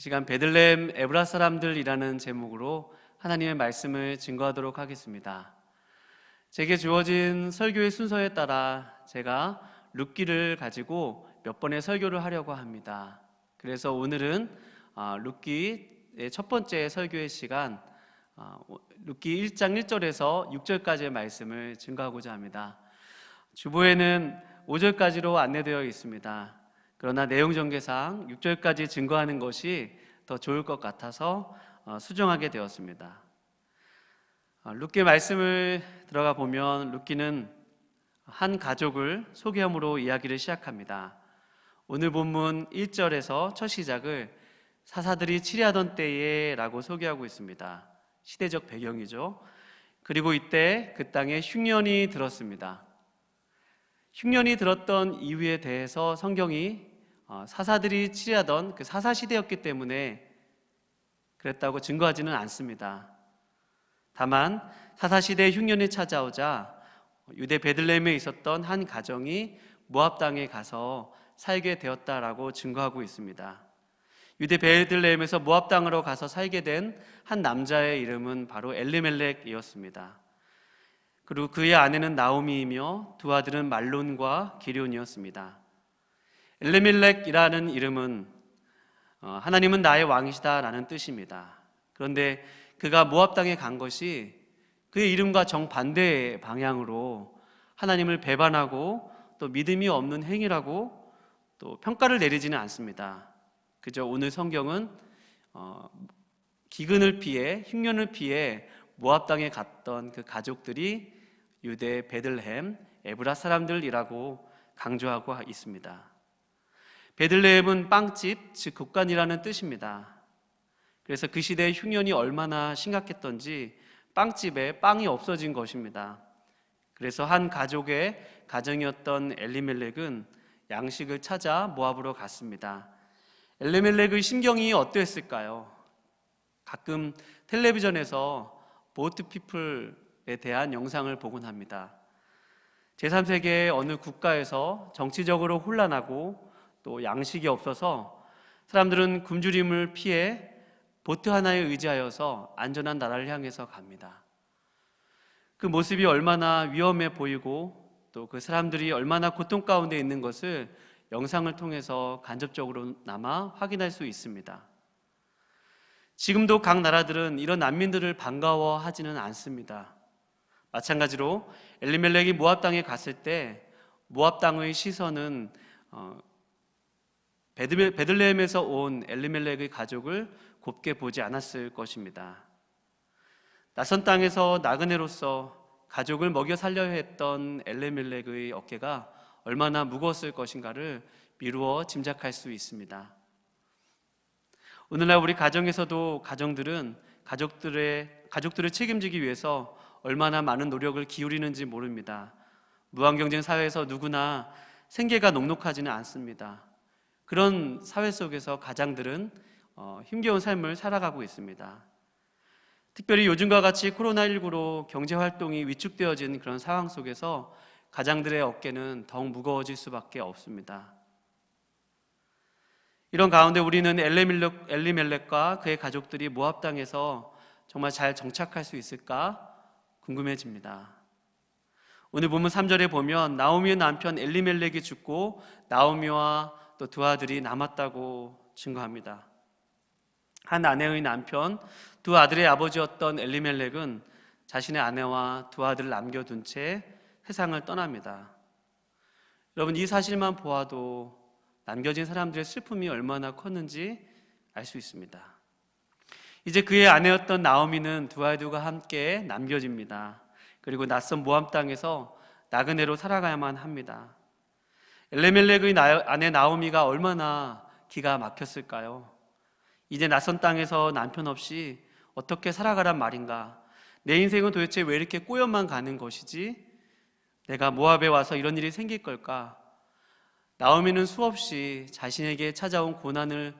시간 베들레헴 에브라 사람들이라는 제목으로 하나님의 말씀을 증거하도록 하겠습니다. 제게 주어진 설교의 순서에 따라 제가 룻기를 가지고 몇 번의 설교를 하려고 합니다. 그래서 오늘은 룻기의 첫 번째 설교의 시간, 룻기 1장 1절에서 6절까지의 말씀을 증거하고자 합니다. 주보에는 5절까지로 안내되어 있습니다. 그러나 내용 전개상 6절까지 증거하는 것이 더 좋을 것 같아서 수정하게 되었습니다. 룻기 말씀을 들어가 보면 룻기는 한 가족을 소개함으로 이야기를 시작합니다. 오늘 본문 1절에서 첫 시작을 사사들이 치리하던 때에 라고 소개하고 있습니다. 시대적 배경이죠. 그리고 이때 그 땅에 흉년이 들었습니다. 흉년이 들었던 이유에 대해서 성경이 사사들이 치리하던 그 사사시대였기 때문에 그랬다고 증거하지는 않습니다. 다만 사사시대의 흉년이 찾아오자 유대 베들레헴에 있었던 한 가정이 모압 땅에 가서 살게 되었다라고 증거하고 있습니다. 유대 베들레헴에서 모압 땅으로 가서 살게 된 한 남자의 이름은 바로 엘리멜렉이었습니다. 그리고 그의 아내는 나오미이며 두 아들은 말론과 기럧이었습니다. 엘리멜렉이라는 이름은 하나님은 나의 왕이시다라는 뜻입니다. 그런데 그가 모압 땅에 간 것이 그의 이름과 정반대의 방향으로 하나님을 배반하고 또 믿음이 없는 행위라고 또 평가를 내리지는 않습니다. 그저 오늘 성경은 기근을 피해 흉년을 피해 모압 땅에 갔던 그 가족들이 유대 베들레헴 에브라 사람들이라고 강조하고 있습니다. 베들레헴은 빵집, 즉 곡간이라는 뜻입니다. 그래서 그 시대의 흉년이 얼마나 심각했던지 빵집에 빵이 없어진 것입니다. 그래서 한 가족의 가정이었던 엘리멜렉은 양식을 찾아 모압으로 갔습니다. 엘리멜렉의 심경이 어땠을까요? 가끔 텔레비전에서 보트 피플에 대한 영상을 보곤 합니다. 제3세계의 어느 국가에서 정치적으로 혼란하고 또 양식이 없어서 사람들은 굶주림을 피해 보트 하나에 의지하여서 안전한 나라를 향해서 갑니다. 그 모습이 얼마나 위험해 보이고 또 그 사람들이 얼마나 고통 가운데 있는 것을 영상을 통해서 간접적으로나마 확인할 수 있습니다. 지금도 각 나라들은 이런 난민들을 반가워하지는 않습니다. 마찬가지로 엘리멜렉이 모압 땅에 갔을 때 모압 땅의 시선은 베들레헴에서 온 엘리멜렉의 가족을 곱게 보지 않았을 것입니다. 낯선 땅에서 나그네로서 가족을 먹여 살려야 했던 엘리멜렉의 어깨가 얼마나 무거웠을 것인가를 미루어 짐작할 수 있습니다. 오늘날 우리 가정에서도 가정들은 가족들을 책임지기 위해서 얼마나 많은 노력을 기울이는지 모릅니다. 무한경쟁 사회에서 누구나 생계가 녹록하지는 않습니다. 그런 사회 속에서 가장들은 힘겨운 삶을 살아가고 있습니다. 특별히 요즘과 같이 코로나19로 경제활동이 위축되어진 그런 상황 속에서 가장들의 어깨는 더욱 무거워질 수밖에 없습니다. 이런 가운데 우리는 엘리멜렉과 그의 가족들이 모압 땅에서 정말 잘 정착할 수 있을까 궁금해집니다. 오늘 본문 3절에 보면 나오미의 남편 엘리멜렉이 죽고 나오미와 또 두 아들이 남았다고 증거합니다. 한 아내의 남편, 두 아들의 아버지였던 엘리멜렉은 자신의 아내와 두 아들을 남겨둔 채 세상을 떠납니다. 여러분, 이 사실만 보아도 남겨진 사람들의 슬픔이 얼마나 컸는지 알 수 있습니다. 이제 그의 아내였던 나오미는 두 아들과 함께 남겨집니다. 그리고 낯선 모압 땅에서 나그네로 살아가야만 합니다. 엘리멜렉의 아내 나오미가 얼마나 기가 막혔을까요? 이제 낯선 땅에서 남편 없이 어떻게 살아가란 말인가? 내 인생은 도대체 왜 이렇게 꼬여만 가는 것이지? 내가 모압에 와서 이런 일이 생길 걸까? 나오미는 수없이 자신에게 찾아온 고난을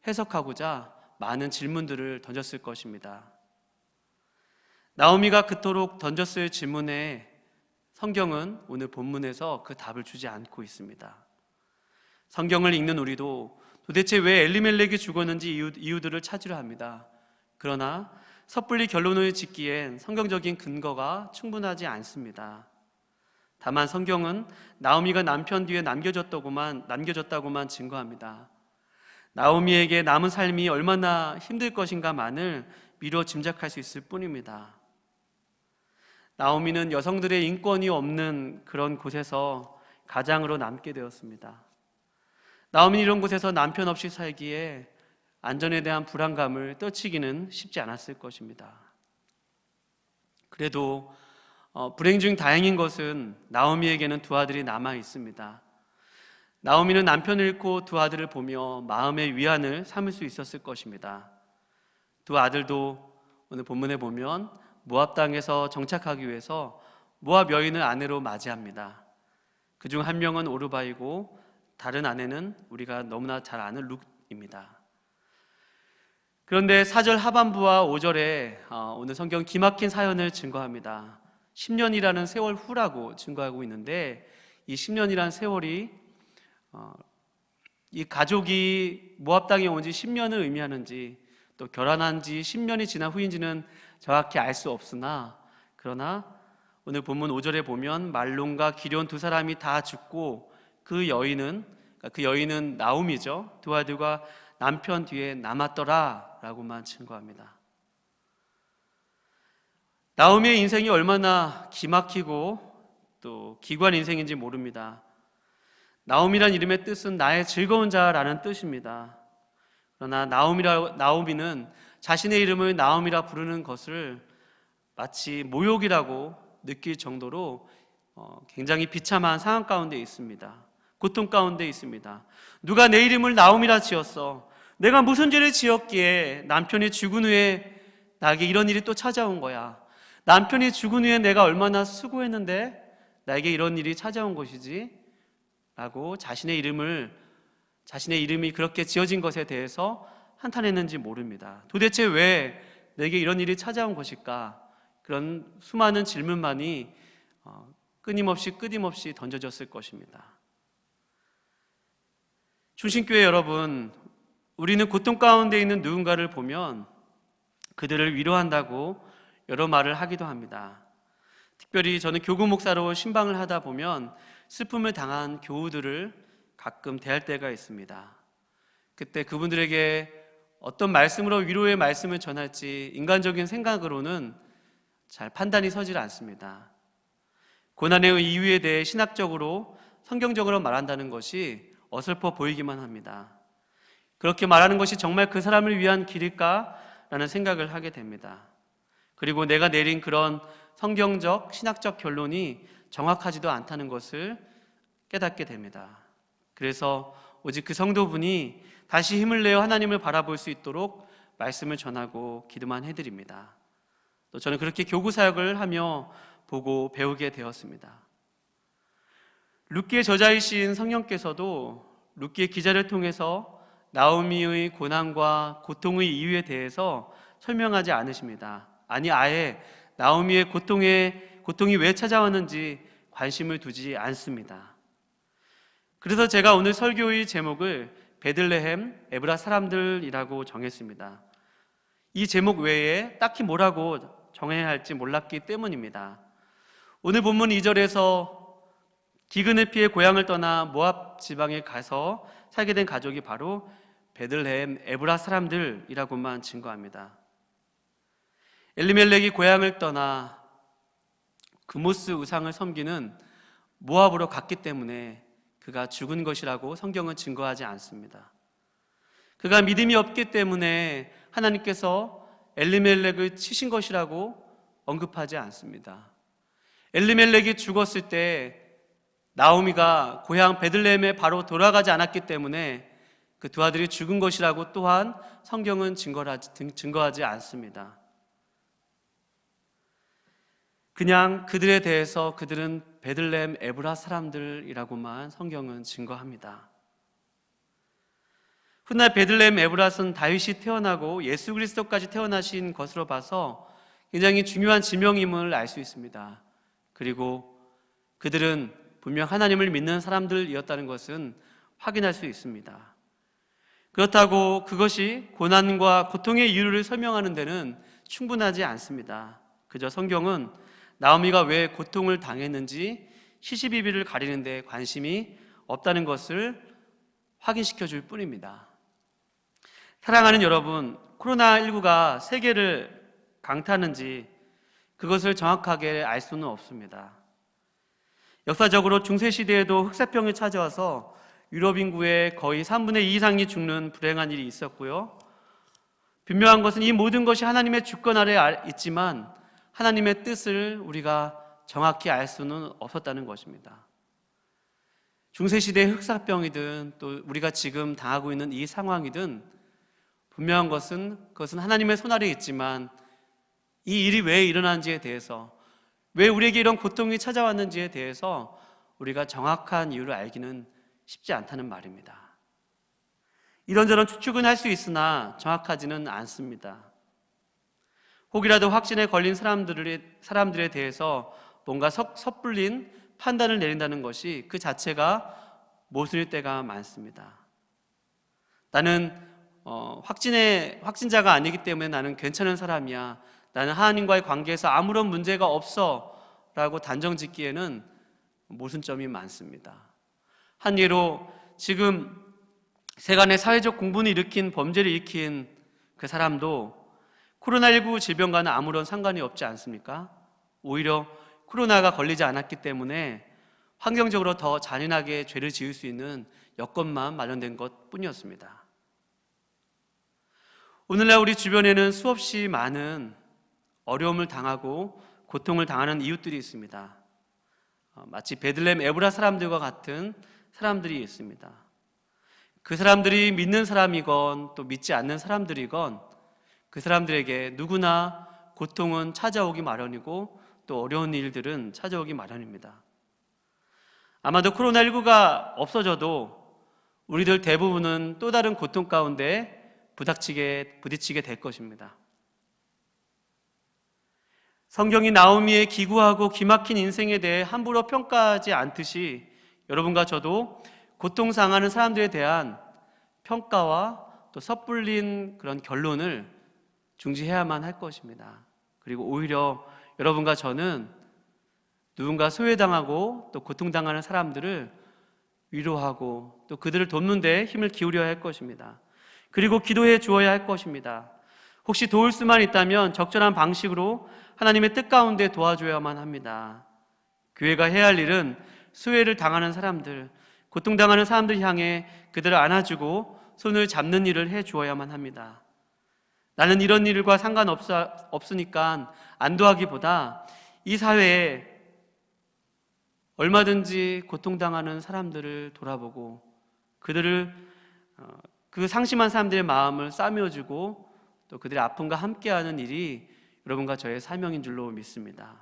해석하고자 많은 질문들을 던졌을 것입니다. 나오미가 그토록 던졌을 질문에 성경은 오늘 본문에서 그 답을 주지 않고 있습니다. 성경을 읽는 우리도 도대체 왜 엘리멜렉이 죽었는지 이유들을 찾으려 합니다. 그러나 섣불리 결론을 짓기엔 성경적인 근거가 충분하지 않습니다. 다만 성경은 나오미가 남편 뒤에 남겨졌다고만 증거합니다. 나오미에게 남은 삶이 얼마나 힘들 것인가만을 미뤄 짐작할 수 있을 뿐입니다. 나오미는 여성들의 인권이 없는 그런 곳에서 가장으로 남게 되었습니다. 나오미는 이런 곳에서 남편 없이 살기에 안전에 대한 불안감을 떨치기는 쉽지 않았을 것입니다. 그래도 불행 중 다행인 것은 나오미에게는 두 아들이 남아 있습니다. 나오미는 남편을 잃고 두 아들을 보며 마음의 위안을 삼을 수 있었을 것입니다. 두 아들도 오늘 본문에 보면 모압 땅에서 정착하기 위해서 모압 여인을 아내로 맞이합니다. 그중 한 명은 오르바이고 다른 아내는 우리가 너무나 잘 아는 룻입니다. 그런데 4절 하반부와 5절에 오늘 성경 기막힌 사연을 증거합니다. 10년이라는 세월 후라고 증거하고 있는데, 이 10년이라는 세월이 이 가족이 모압 땅에 온 지 10년을 의미하는지, 또 결혼한 지 10년이 지난 후인지는 정확히 알 수 없으나, 그러나 오늘 본문 5절에 보면 말론과 기럧 두 사람이 다 죽고 그 여인은 나오미죠. 두 아들과 남편 뒤에 남았더라 라고만 증거합니다. 나오미의 인생이 얼마나 기막히고 또 기구한 인생인지 모릅니다. 나오미란 이름의 뜻은 나의 즐거운 자라는 뜻입니다. 그러나 나오미는 자신의 이름을 나오미라 부르는 것을 마치 모욕이라고 느낄 정도로 굉장히 비참한 상황 가운데 있습니다. 고통 가운데 있습니다. 누가 내 이름을 나오미라 지었어? 내가 무슨 죄를 지었기에 남편이 죽은 후에 나에게 이런 일이 또 찾아온 거야. 남편이 죽은 후에 내가 얼마나 수고했는데 나에게 이런 일이 찾아온 것이지? 라고 자신의 이름이 그렇게 지어진 것에 대해서 한탄했는지 모릅니다. 도대체 왜 내게 이런 일이 찾아온 것일까? 그런 수많은 질문만이 끊임없이 던져졌을 것입니다. 충신교회 여러분, 우리는 고통 가운데 있는 누군가를 보면 그들을 위로한다고 여러 말을 하기도 합니다. 특별히 저는 교구 목사로 신방을 하다 보면 슬픔을 당한 교우들을 가끔 대할 때가 있습니다. 그때 그분들에게 어떤 말씀으로 위로의 말씀을 전할지 인간적인 생각으로는 잘 판단이 서질 않습니다. 고난의 이유에 대해 신학적으로 성경적으로 말한다는 것이 어설퍼 보이기만 합니다. 그렇게 말하는 것이 정말 그 사람을 위한 길일까라는 생각을 하게 됩니다. 그리고 내가 내린 그런 성경적, 신학적 결론이 정확하지도 않다는 것을 깨닫게 됩니다. 그래서 오직 그 성도분이 다시 힘을 내어 하나님을 바라볼 수 있도록 말씀을 전하고 기도만 해드립니다. 또 저는 그렇게 교구 사역을 하며 보고 배우게 되었습니다. 룻기의 저자이신 성령께서도 룻기의 기자를 통해서 나오미의 고난과 고통의 이유에 대해서 설명하지 않으십니다. 아니, 아예 나오미의 고통이 왜 찾아왔는지 관심을 두지 않습니다. 그래서 제가 오늘 설교의 제목을 베들레헴 에브라 사람들이라고 정했습니다. 이 제목 외에 딱히 뭐라고 정해야 할지 몰랐기 때문입니다. 오늘 본문 2절에서 기근을 피해 고향을 떠나 모압 지방에 가서 살게 된 가족이 바로 베들레헴 에브라 사람들이라고만 증거합니다. 엘리멜렉이 고향을 떠나 그모스 우상을 섬기는 모압으로 갔기 때문에 그가 죽은 것이라고 성경은 증거하지 않습니다. 그가 믿음이 없기 때문에 하나님께서 엘리멜렉을 치신 것이라고 언급하지 않습니다. 엘리멜렉이 죽었을 때 나오미가 고향 베들레헴에 바로 돌아가지 않았기 때문에 그 두 아들이 죽은 것이라고 또한 성경은 증거하지 않습니다. 그냥 그들에 대해서 그들은 베들레헴 에브라 사람들이라고만 성경은 증거합니다. 훗날 베들레헴 에브라는 다윗이 태어나고 예수 그리스도까지 태어나신 것으로 봐서 굉장히 중요한 지명임을 알 수 있습니다. 그리고 그들은 분명 하나님을 믿는 사람들이었다는 것은 확인할 수 있습니다. 그렇다고 그것이 고난과 고통의 이유를 설명하는 데는 충분하지 않습니다. 그저 성경은 나오미가 왜 고통을 당했는지 시시비비를 가리는 데 관심이 없다는 것을 확인시켜 줄 뿐입니다. 사랑하는 여러분, 코로나19가 세계를 강타하는지 그것을 정확하게 알 수는 없습니다. 역사적으로 중세시대에도 흑사병이 찾아와서 유럽 인구의 거의 3분의 2 이상이 죽는 불행한 일이 있었고요. 분명한 것은 이 모든 것이 하나님의 주권 아래 있지만 하나님의 뜻을 우리가 정확히 알 수는 없었다는 것입니다. 중세시대의 흑사병이든 또 우리가 지금 당하고 있는 이 상황이든 분명한 것은 그것은 하나님의 손 아래에 있지만 이 일이 왜 일어난지에 대해서, 왜 우리에게 이런 고통이 찾아왔는지에 대해서 우리가 정확한 이유를 알기는 쉽지 않다는 말입니다. 이런저런 추측은 할 수 있으나 정확하지는 않습니다. 혹이라도 확진에 걸린 사람들에 대해서 뭔가 섣불린 판단을 내린다는 것이 그 자체가 모순일 때가 많습니다. 나는 확진자가 아니기 때문에 나는 괜찮은 사람이야, 나는 하나님과의 관계에서 아무런 문제가 없어 라고 단정 짓기에는 모순점이 많습니다. 한 예로 지금 세간의 사회적 공분을 일으킨 범죄를 일으킨 그 사람도 코로나19 질병과는 아무런 상관이 없지 않습니까? 오히려 코로나가 걸리지 않았기 때문에 환경적으로 더 잔인하게 죄를 지을 수 있는 여건만 마련된 것 뿐이었습니다. 오늘날 우리 주변에는 수없이 많은 어려움을 당하고 고통을 당하는 이웃들이 있습니다. 마치 베들레헴 에브라 사람들과 같은 사람들이 있습니다. 그 사람들이 믿는 사람이건 또 믿지 않는 사람들이건 그 사람들에게 누구나 고통은 찾아오기 마련이고 또 어려운 일들은 찾아오기 마련입니다. 아마도 코로나19가 없어져도 우리들 대부분은 또 다른 고통 가운데 부딪히게 될 것입니다. 성경이 나오미의 기구하고 기막힌 인생에 대해 함부로 평가하지 않듯이 여러분과 저도 고통상하는 사람들에 대한 평가와 또 섣불린 그런 결론을 중지해야만 할 것입니다. 그리고 오히려 여러분과 저는 누군가 소외당하고 또 고통당하는 사람들을 위로하고 또 그들을 돕는 데 힘을 기울여야 할 것입니다. 그리고 기도해 주어야 할 것입니다. 혹시 도울 수만 있다면 적절한 방식으로 하나님의 뜻 가운데 도와줘야만 합니다. 교회가 해야 할 일은 수혜를 당하는 사람들, 고통당하는 사람들 향해 그들을 안아주고 손을 잡는 일을 해 주어야만 합니다. 나는 이런 일과 상관없으니까 안도하기보다 이 사회에 얼마든지 고통당하는 사람들을 돌아보고 그들을 그 상심한 사람들의 마음을 싸매어주고 또 그들의 아픔과 함께하는 일이 여러분과 저의 사명인 줄로 믿습니다.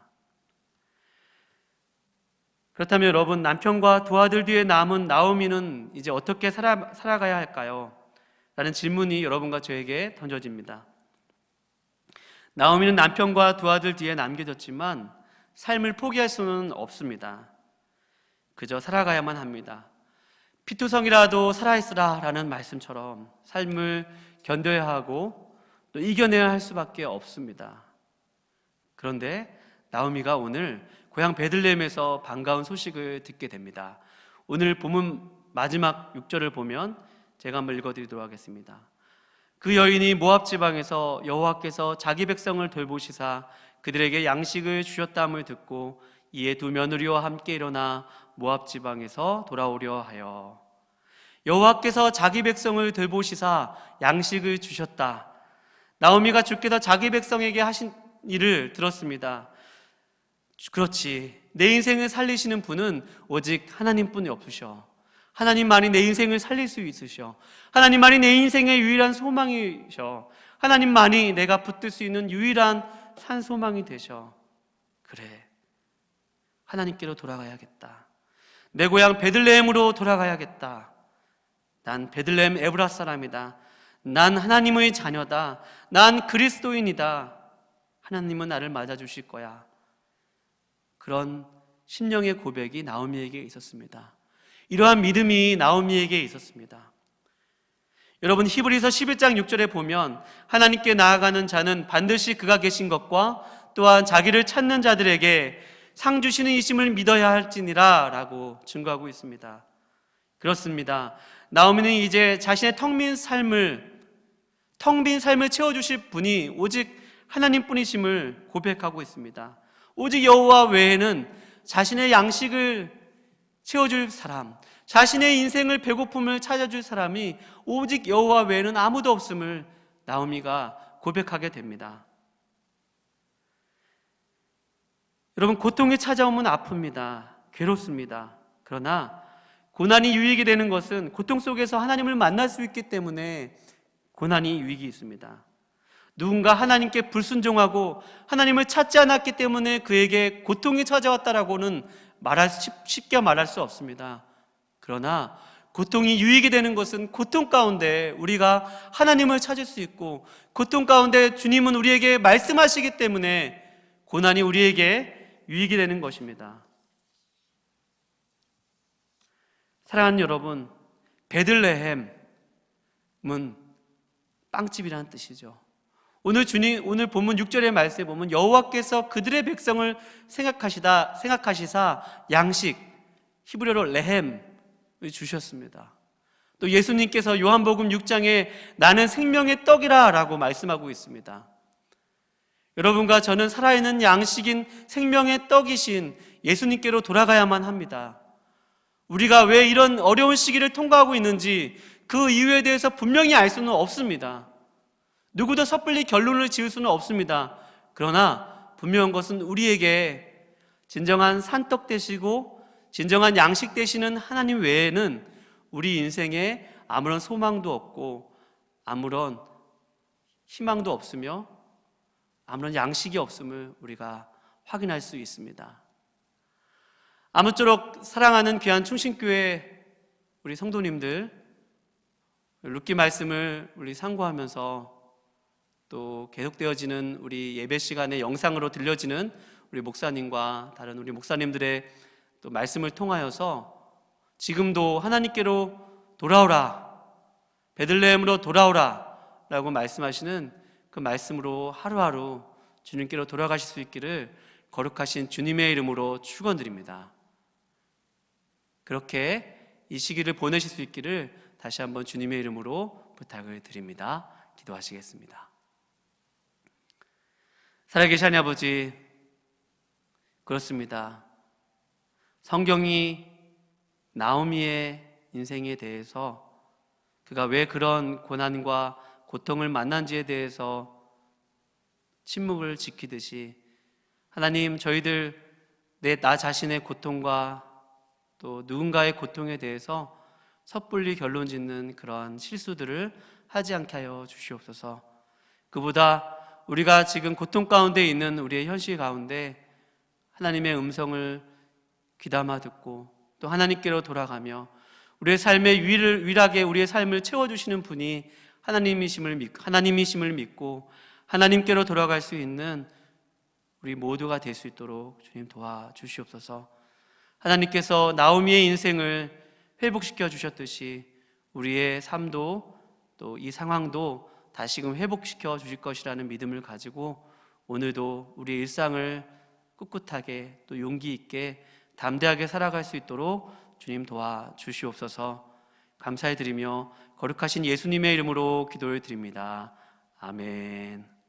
그렇다면 여러분, 남편과 두 아들 뒤에 남은 나오미는 이제 어떻게 살아가야 할까요? 라는 질문이 여러분과 저에게 던져집니다. 나오미는 남편과 두 아들 뒤에 남겨졌지만 삶을 포기할 수는 없습니다. 그저 살아가야만 합니다. 피투성이라도 살아있으라 라는 말씀처럼 삶을 견뎌야 하고 또 이겨내야 할 수밖에 없습니다. 그런데 나오미가 오늘 고향 베들레헴에서 반가운 소식을 듣게 됩니다. 오늘 본문 마지막 6절을 보면 제가 한번 읽어드리도록 하겠습니다. 그 여인이 모압 지방에서 여호와께서 자기 백성을 돌보시사 그들에게 양식을 주셨다함을 듣고 이에 두 며느리와 함께 일어나 모압 지방에서 돌아오려 하여. 여호와께서 자기 백성을 돌보시사 양식을 주셨다. 나오미가 주께서 자기 백성에게 하신 일을 들었습니다. 그렇지, 내 인생을 살리시는 분은 오직 하나님뿐이 없으셔. 하나님만이 내 인생을 살릴 수 있으셔. 하나님만이 내 인생의 유일한 소망이셔. 하나님만이 내가 붙들 수 있는 유일한 산소망이 되셔. 그래, 하나님께로 돌아가야겠다. 내 고향 베들레헴으로 돌아가야겠다. 난 베들레헴 에브라 사람이다. 난 하나님의 자녀다. 난 그리스도인이다. 하나님은 나를 맞아주실 거야. 그런 심령의 고백이 나오미에게 있었습니다. 이러한 믿음이 나오미에게 있었습니다. 여러분, 히브리서 11장 6절에 보면 하나님께 나아가는 자는 반드시 그가 계신 것과 또한 자기를 찾는 자들에게 상 주시는 이심을 믿어야 할지니라 라고 증거하고 있습니다. 그렇습니다. 나오미는 이제 자신의 텅 빈 삶을 채워주실 분이 오직 하나님뿐이심을 고백하고 있습니다. 오직 여호와 외에는 자신의 양식을 채워줄 사람, 자신의 인생을 배고픔을 찾아줄 사람이 오직 여호와 외에는 아무도 없음을 나오미가 고백하게 됩니다. 여러분, 고통이 찾아오면 아픕니다. 괴롭습니다. 그러나 고난이 유익이 되는 것은 고통 속에서 하나님을 만날 수 있기 때문에 고난이 유익이 있습니다. 누군가 하나님께 불순종하고 하나님을 찾지 않았기 때문에 그에게 고통이 찾아왔다라고는 쉽게 말할 수 없습니다. 그러나 고통이 유익이 되는 것은 고통 가운데 우리가 하나님을 찾을 수 있고, 고통 가운데 주님은 우리에게 말씀하시기 때문에 고난이 우리에게 유익이 되는 것입니다. 사랑하는 여러분, 베들레헴은 빵집이라는 뜻이죠. 오늘 본문 6절의 말씀에 보면 여호와께서 그들의 백성을 생각하시사 양식, 히브리어로 레헴을 주셨습니다. 또 예수님께서 요한복음 6장에 나는 생명의 떡이라 라고 말씀하고 있습니다. 여러분과 저는 살아있는 양식인 생명의 떡이신 예수님께로 돌아가야만 합니다. 우리가 왜 이런 어려운 시기를 통과하고 있는지 그 이유에 대해서 분명히 알 수는 없습니다. 누구도 섣불리 결론을 지을 수는 없습니다. 그러나 분명한 것은 우리에게 진정한 산떡 되시고 진정한 양식 되시는 하나님 외에는 우리 인생에 아무런 소망도 없고 아무런 희망도 없으며 아무런 양식이 없음을 우리가 확인할 수 있습니다. 아무쪼록 사랑하는 귀한 충신교회 우리 성도님들, 룻기 말씀을 우리 상고하면서 또 계속되어지는 우리 예배 시간에 영상으로 들려지는 우리 목사님과 다른 우리 목사님들의 또 말씀을 통하여서 지금도 하나님께로 돌아오라, 베들레헴으로 돌아오라 라고 말씀하시는 그 말씀으로 하루하루 주님께로 돌아가실 수 있기를 거룩하신 주님의 이름으로 축원드립니다. 그렇게 이 시기를 보내실 수 있기를 다시 한번 주님의 이름으로 부탁을 드립니다. 기도하시겠습니다. 살아계신 하나님 아버지, 그렇습니다. 성경이 나오미의 인생에 대해서 그가 왜 그런 고난과 고통을 만난지에 대해서 침묵을 지키듯이 하나님, 저희들 나 자신의 고통과 또 누군가의 고통에 대해서 섣불리 결론 짓는 그러한 실수들을 하지 않게 하여 주시옵소서. 그보다 우리가 지금 고통 가운데 있는 우리의 현실 가운데 하나님의 음성을 귀담아 듣고 또 하나님께로 돌아가며 우리의 삶의 유일하게 우리의 삶을 채워주시는 분이 하나님이심을 믿고 하나님께로 돌아갈 수 있는 우리 모두가 될 수 있도록 주님 도와주시옵소서. 하나님께서 나오미의 인생을 회복시켜 주셨듯이 우리의 삶도 또 이 상황도 다시금 회복시켜 주실 것이라는 믿음을 가지고 오늘도 우리의 일상을 꿋꿋하게 또 용기 있게 담대하게 살아갈 수 있도록 주님 도와주시옵소서. 감사해 드리며 거룩하신 예수님의 이름으로 기도를 드립니다. 아멘.